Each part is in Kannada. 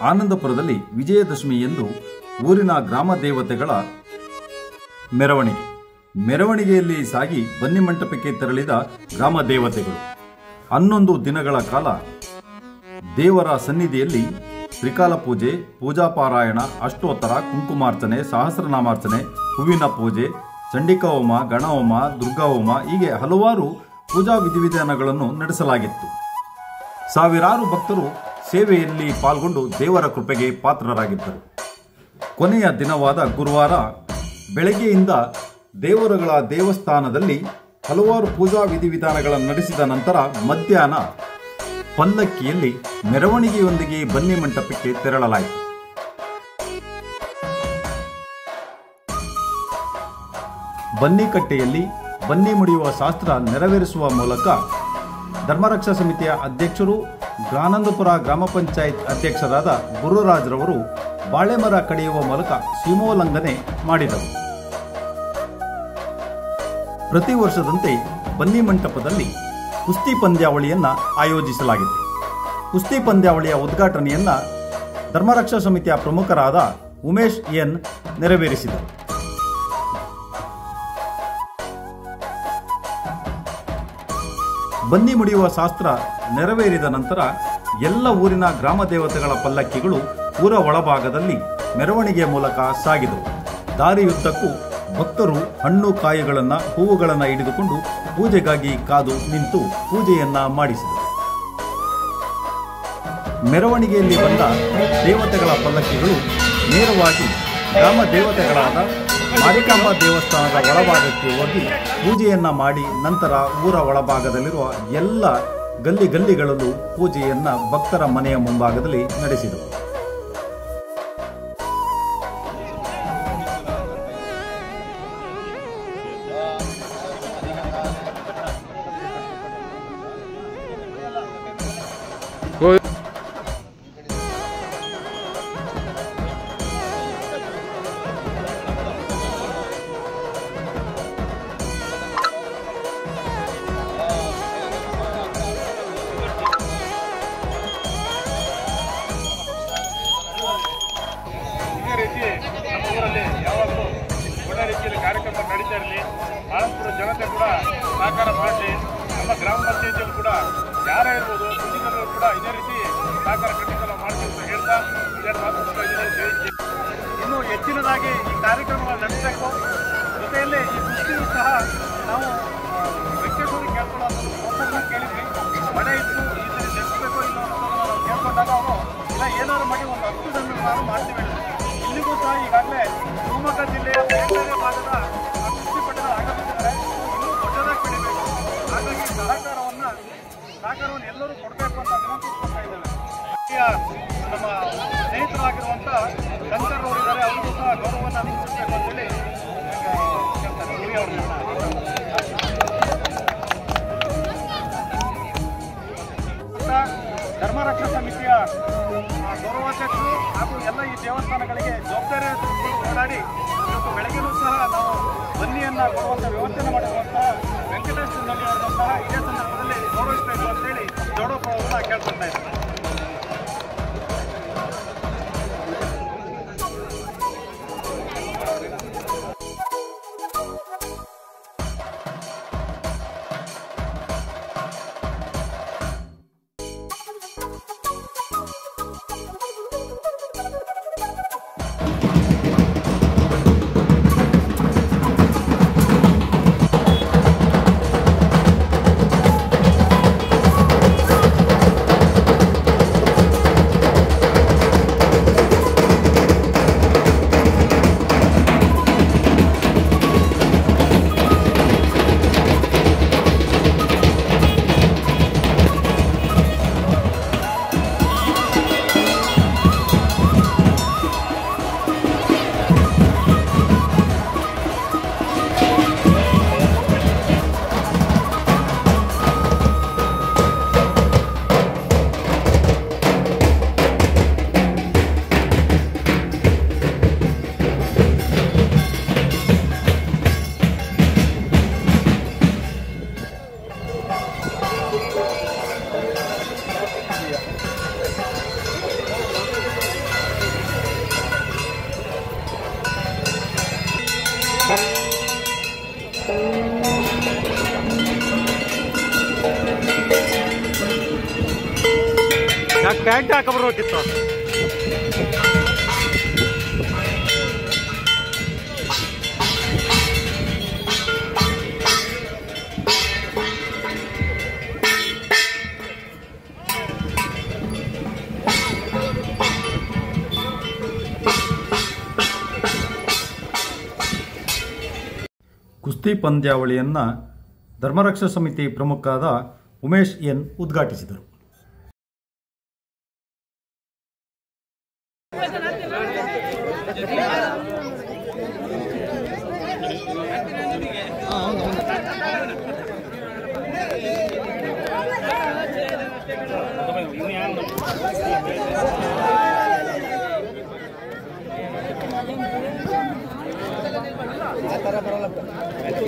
ಆನಂದಪುರದಲ್ಲಿ ವಿಜಯದಶಮಿ ಎಂದು ಊರಿನ ಗ್ರಾಮ ದೇವತೆಗಳ ಮೆರವಣಿಗೆಯಲ್ಲಿ ಸಾಗಿ ಬನ್ನಿ ಮಂಟಪಕ್ಕೆ ತೆರಳಿದ ಗ್ರಾಮ ದೇವತೆಗಳು 11 ದಿನಗಳ ಕಾಲ ದೇವರ ಸನ್ನಿಧಿಯಲ್ಲಿ ತ್ರಿಕಾಲ ಪೂಜೆ, ಪೂಜಾ ಪಾರಾಯಣ, ಅಷ್ಟೋತ್ತರ, ಕುಂಕುಮಾರ್ಚನೆ, ಸಹಸ್ರನಾಮಾರ್ಚನೆ, ಹೂವಿನ ಪೂಜೆ, ಚಂಡಿಕಾ ಹೋಮ, ಗಣಹೋಮ, ದುರ್ಗಾಹೋಮ ಹೀಗೆ ಹಲವಾರು ಪೂಜಾ ವಿಧಿವಿಧಾನಗಳನ್ನು ನಡೆಸಲಾಗಿತ್ತು. ಸಾವಿರಾರು ಭಕ್ತರು ಸೇವೆಯಲ್ಲಿ ಪಾಲ್ಗೊಂಡು ದೇವರ ಕೃಪೆಗೆ ಪಾತ್ರರಾಗಿದ್ದರು. ಕೊನೆಯ ದಿನವಾದ ಗುರುವಾರ ಬೆಳಗ್ಗೆಯಿಂದ ದೇವರುಗಳ ದೇವಸ್ಥಾನದಲ್ಲಿ ಹಲವಾರು ಪೂಜಾ ವಿಧಿವಿಧಾನಗಳನ್ನು ನಡೆಸಿದ ನಂತರ ಮಧ್ಯಾಹ್ನ ಪಲ್ಲಕ್ಕಿಯಲ್ಲಿ ಮೆರವಣಿಗೆಯೊಂದಿಗೆ ಬನ್ನಿ ಮಂಟಪಕ್ಕೆ ತೆರಳಲಾಯಿತು. ಬನ್ನಿಕಟ್ಟೆಯಲ್ಲಿ ಬನ್ನಿ ಮುಡಿಯುವ ಶಾಸ್ತ್ರ ನೆರವೇರಿಸುವ ಮೂಲಕ ಧರ್ಮರಕ್ಷಾ ಸಮಿತಿಯ ಅಧ್ಯಕ್ಷರು, ಆನಂದಪುರ ಗ್ರಾಮ ಪಂಚಾಯತ್ ಅಧ್ಯಕ್ಷರಾದ ಗುರುರಾಜ್ರವರು ಬಾಳೆಮರ ಕಡಿಯುವ ಮೂಲಕ ಸೀಮೋಲ್ಲಂಘನೆ ಮಾಡಿದರು. ಪ್ರತಿ ವರ್ಷದಂತೆ ಬನ್ನಿ ಮಂಟಪದಲ್ಲಿ ಕುಸ್ತಿ ಪಂದ್ಯಾವಳಿಯನ್ನು ಆಯೋಜಿಸಲಾಗಿತ್ತು. ಕುಸ್ತಿ ಪಂದ್ಯಾವಳಿಯ ಉದ್ಘಾಟನೆಯನ್ನ ಧರ್ಮರಕ್ಷಾ ಸಮಿತಿಯ ಪ್ರಮುಖರಾದ ಉಮೇಶ್ ಎನ್ ನೆರವೇರಿಸಿದರು. ಬನ್ನಿ ಮುಡಿಯುವ ಶಾಸ್ತ್ರ ನೆರವೇರಿದ ನಂತರ ಎಲ್ಲ ಊರಿನ ಗ್ರಾಮ ದೇವತೆಗಳ ಪಲ್ಲಕ್ಕಿಗಳು ಊರ ಒಳಭಾಗದಲ್ಲಿ ಮೆರವಣಿಗೆಯ ಮೂಲಕ ಸಾಗಿದವು. ದಾರಿಯುದ್ದಕ್ಕೂ ಭಕ್ತರು ಹಣ್ಣು ಕಾಯಿಗಳನ್ನು, ಹೂವುಗಳನ್ನು ಹಿಡಿದುಕೊಂಡು ಪೂಜೆಗಾಗಿ ಕಾದು ನಿಂತು ಪೂಜೆಯನ್ನ ಮಾಡಿಸಿದರು. ಮೆರವಣಿಗೆಯಲ್ಲಿ ಬಂದ ದೇವತೆಗಳ ಪಲ್ಲಕ್ಕಿಗಳು ನೇರವಾಗಿ ಗ್ರಾಮ ದೇವತೆಗಳಾದ ಮಾರಿಕಾಂಬಾ ದೇವಸ್ಥಾನದ ಒಳಭಾಗಕ್ಕೆ ಹೋಗಿ ಪೂಜೆಯನ್ನ ಮಾಡಿ ನಂತರ ಊರ ಒಳಭಾಗದಲ್ಲಿರುವ ಎಲ್ಲ ಗಲ್ಲಿಗಳಲ್ಲೂ ಪೂಜೆಯನ್ನ ಭಕ್ತರ ಮನೆಯ ಮುಂಭಾಗದಲ್ಲಿ ನಡೆಸಿದರು. ಯಾವಾಗಲೂ ಒಳ್ಳೆ ರೀತಿಯಲ್ಲಿ ಕಾರ್ಯಕ್ರಮ ನಡೀತಾ ಇರಲಿ. ಆನಂದಪುರ ಜನತೆ ಕೂಡ ಸಹಕಾರ ಮಾಡಲಿ. ನಮ್ಮ ಗ್ರಾಮ ಪಂಚಾಯತಿಯಲ್ಲಿ ಕೂಡ ಯಾರೇ ಇರ್ಬೋದು, ಮುಂದಿನವರು ಕೂಡ ಇದೇ ರೀತಿ ಸಹಕಾರ ಖಂಡಿತ ಮಾಡ್ತೀವಿ ಅಂತ ಹೇಳ್ತಾ ಇನ್ನೂ ಹೆಚ್ಚಿನದಾಗಿ ಈ ಕಾರ್ಯಕ್ರಮಗಳು ನಡೆಸಬೇಕು. ಜೊತೆಯಲ್ಲಿ ಈ ಕುಸ್ತಿಯೂ ಸಹ ನಾವು ವೆಂಕಟೇಶ್ವರಿಗೆ ಕೇಳ್ಕೊಳ್ಳೋದು ಒಬ್ಬರನ್ನ ಕೇಳಿದ್ವಿ. ಮಳೆ ಇತ್ತು, ಈ ಸರಿ ನಡೆಸಬೇಕು ಇಲ್ಲ ಅನ್ನೋದನ್ನು ನಾವು ಕೇಳ್ಕೊಂಡಾಗ ಅವರು ಇಲ್ಲ ಏನಾದ್ರು ಮಾಡಿ ಒಂದು 10 ಜನ ನಾವು ಮಾಡ್ತೀವಿ. ಇಲ್ಲಿಗೂ ಸಹ ಈಗಾಗಲೇ ಶಿವಮೊಗ್ಗ ಜಿಲ್ಲೆಯ ಬೇರೆ ಬೇರೆ ಭಾಗದ ಕುಸ್ತಿಪಟುಗಳು ಆಗಮಿಸಿದ್ದಾರೆ. ಇನ್ನೂ ದೊಡ್ಡದಾಗಿ ಬೆಳಿಬೇಕು. ಹಾಗಾಗಿ ಸಹಕಾರವನ್ನು ಎಲ್ಲರೂ ಕೊಡಬೇಕು ಅಂತ ವಿನಂತಿಸ್ಕೊಳ್ತಾ ಇದ್ದೇವೆ. ನಮ್ಮ ಸ್ನೇಹಿತರಾಗಿರುವಂಥ ಶಂಕರ್ ಅವರು ಇದ್ದಾರೆ, ಅವರಿಗೂ ಸಹ ಗೌರವವನ್ನು ನೀಡಬೇಕು ಅಂತೇಳಿ ಧರ್ಮರಕ್ಷಾ ಸಮಿತಿಯ ಗೌರವಾಧ್ಯಕ್ಷರು ಹಾಗೂ ಎಲ್ಲ ಈ ದೇವಸ್ಥಾನಗಳಿಗೆ ಜವಾಬ್ದಾರಿ ಓಡಾಡಿ ಇವತ್ತು ಬೆಳಗ್ಗೆನೂ ಸಹ ನಾವು ಬನ್ನಿಯನ್ನು ಕೊಡುವಂಥ ವ್ಯವಸ್ಥೆಯನ್ನು ಮಾಡಿರುವಂತಹ ವೆಂಕಟೇಶ್ ನಲ್ಲಿ ಅವರನ್ನು ಸಹ ಇದೇ ಸಂದರ್ಭದಲ್ಲಿ ಗೌರವಿಸಬೇಕು ಅಂತೇಳಿ ಜೋಡಪ್ಪ ಅವರನ್ನ ಕೇಳ್ಕೊಳ್ತಾ ಇದ್ದಾರೆ. ಪ್ಯಾಂಟ್ ಹಾಕಬರ್ಬೇಕಿತ್ತು. ಕುಸ್ತಿ ಪಂದ್ಯಾವಳಿಯನ್ನು ಧರ್ಮರಕ್ಷಾ ಸಮಿತಿ ಪ್ರಮುಖರಾದ ಉಮೇಶ್ ಎನ್ ಉದ್ಘಾಟಿಸಿದರು.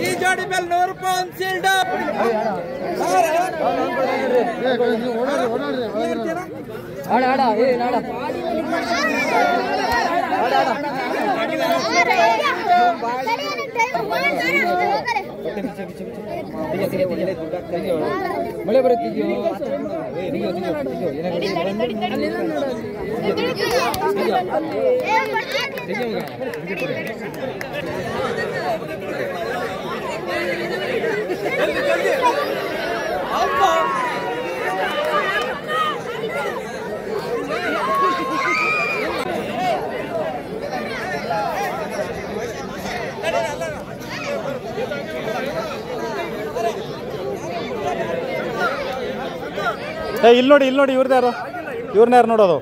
ಈ ಜೋಡಿ ಮೇಲೆ 100 ರೂಪಾಯಿ ಒಂದು ಸೀಲ್ಡ್. ಮಳೆ ಬರುತ್ತಿದ್ಯೋ ಇಲ್ಲಿ ನೋಡಿ ಇವ್ರದ್ದು ಇವ್ರನ್ನ ಯಾರು ನೋಡೋದು.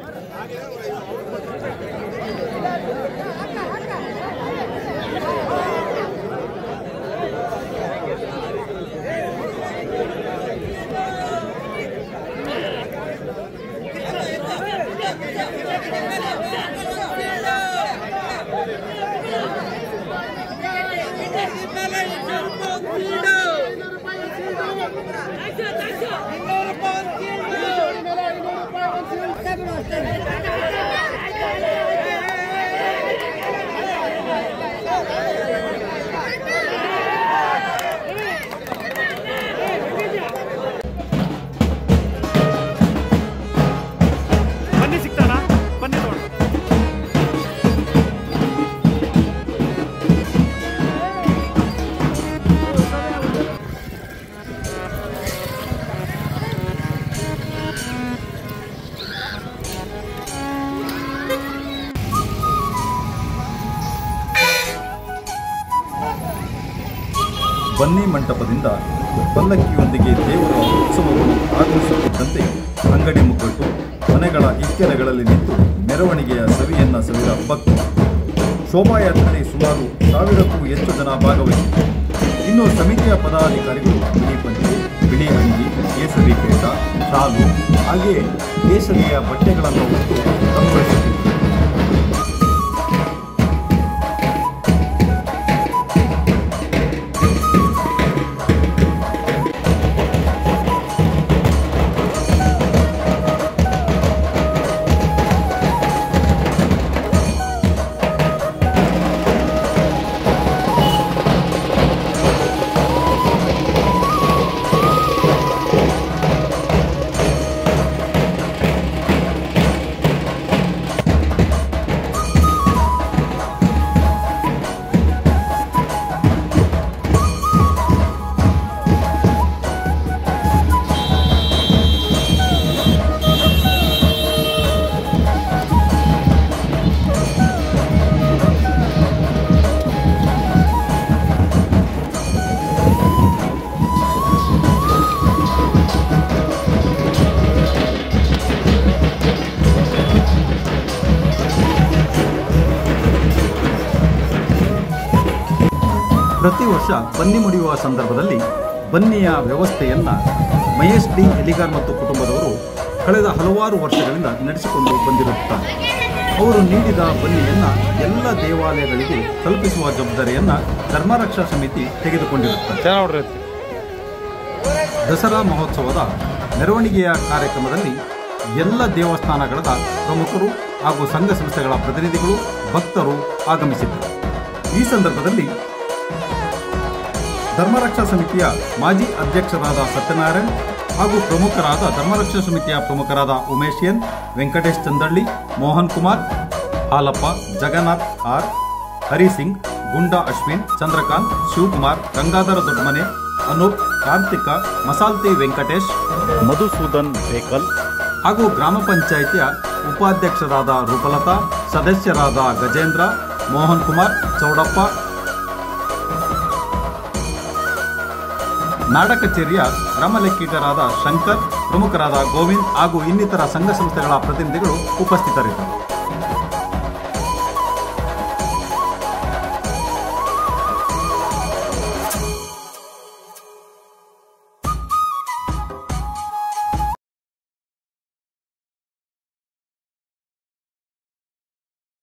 ಬನ್ನಿ ಸಿಗ್ತಾನ, ಬನ್ನಿ ನೋಡಿ. ಬನ್ನಿ ಮಂಟಪದಿಂದ ಪಲ್ಲಕ್ಕಿಯೊಂದಿಗೆ ದೇವರ ಉತ್ಸವಗಳು ಆಗಮಿಸುತ್ತಿದ್ದಂತೆ ಅಂಗಡಿ ಮುಗ್ಗಟ್ಟು ಮನೆಗಳ ಇಕ್ಕೆಲೆಗಳಲ್ಲಿ ನಿಂತು ಮೆರವಣಿಗೆಯ ಸವಿಯನ್ನು ಸವಿದ ಭಕ್ತರು. ಶೋಭಾಯಾತ್ರೆಯಲ್ಲಿ ಸುಮಾರು 1000ಕ್ಕೂ ಹೆಚ್ಚು ಜನ ಭಾಗವಹಿಸಿದರು. ಇನ್ನು ಸಮಿತಿಯ ಪದಾಧಿಕಾರಿಗಳು ಬಿಳಿ ಪಂಚೆ, ಬಿಳಿ ಅಂಗಿ, ಕೇಸರಿ ಪೇಟ, ಶಾಲು ಹಾಗೆಯೇ ಕೇಸರಿಯ ಬಟ್ಟೆಗಳನ್ನು ಹೊತ್ತು ಕಂಗೊಳಿಸುತ್ತಿದ್ದರು. ಪ್ರತಿ ವರ್ಷ ಬನ್ನಿ ಮುಡಿಯುವ ಸಂದರ್ಭದಲ್ಲಿ ಬನ್ನಿಯ ವ್ಯವಸ್ಥೆಯನ್ನು ಮಹೇಶ್ ಡಿ ಎಲಿಗಾರ್ ಮತ್ತು ಕುಟುಂಬದವರು ಕಳೆದ ಹಲವಾರು ವರ್ಷಗಳಿಂದ ನಡೆಸಿಕೊಂಡು ಬಂದಿರುತ್ತಾರೆ. ಅವರು ನೀಡಿದ ಬನ್ನಿಯನ್ನು ಎಲ್ಲ ದೇವಾಲಯಗಳಿಗೆ ತಲುಪಿಸುವ ಜವಾಬ್ದಾರಿಯನ್ನು ಧರ್ಮರಕ್ಷಾ ಸಮಿತಿ ತೆಗೆದುಕೊಂಡಿರುತ್ತದೆ. ದಸರಾ ಮಹೋತ್ಸವದ ಮೆರವಣಿಗೆಯ ಕಾರ್ಯಕ್ರಮದಲ್ಲಿ ಎಲ್ಲ ದೇವಸ್ಥಾನಗಳ ಪ್ರಮುಖರು ಹಾಗೂ ಸಂಘ ಸಂಸ್ಥೆಗಳ ಪ್ರತಿನಿಧಿಗಳು ಭಕ್ತರು ಆಗಮಿಸಿದ್ದರು. ಈ ಸಂದರ್ಭದಲ್ಲಿ ಧರ್ಮರಕ್ಷಾ ಸಮಿತಿಯ ಮಾಜಿ ಅಧ್ಯಕ್ಷರಾದ ಸತ್ಯನಾರಾಯಣ್, ಹಾಗೂ ಪ್ರಮುಖರಾದ ಧರ್ಮರಕ್ಷಣಾ ಸಮಿತಿಯ ಪ್ರಮುಖರಾದ ಉಮೇಶ್ ಎನ್, ವೆಂಕಟೇಶ್ ಚಂದಳ್ಳಿ, ಮೋಹನ್ ಕುಮಾರ್, ಹಾಲಪ್ಪ, ಜಗನ್ನಾಥ್ ಆರ್, ಹರಿಸಿಂಗ್, ಗುಂಡಾ ಅಶ್ವಿನ್, ಚಂದ್ರಕಾಂತ್, ಶಿವಕುಮಾರ್, ಗಂಗಾಧರ ದೊಡ್ಡಮನೆ, ಅನೂಪ್, ಕಾರ್ತಿಕ, ಮಸಾಲ್ತಿ ವೆಂಕಟೇಶ್, ಮಧುಸೂದನ್ ಬೇಕಲ್ ಹಾಗೂ ಗ್ರಾಮ ಪಂಚಾಯಿತಿಯ ಉಪಾಧ್ಯಕ್ಷರಾದ ರೂಪಲತಾ, ಸದಸ್ಯರಾದ ಗಜೇಂದ್ರ, ಮೋಹನ್ ಕುಮಾರ್, ಚೌಡಪ್ಪ, ನಾಡ ಕಚೇರಿಯ ಗ್ರಾಮ ಲೆಕ್ಕಿಗರಾದ ಶಂಕರ್, ಪ್ರಮುಖರಾದ ಗೋವಿಂದ್ ಹಾಗೂ ಇನ್ನಿತರ ಸಂಘ ಸಂಸ್ಥೆಗಳ ಪ್ರತಿನಿಧಿಗಳು ಉಪಸ್ಥಿತರಿದ್ದರು.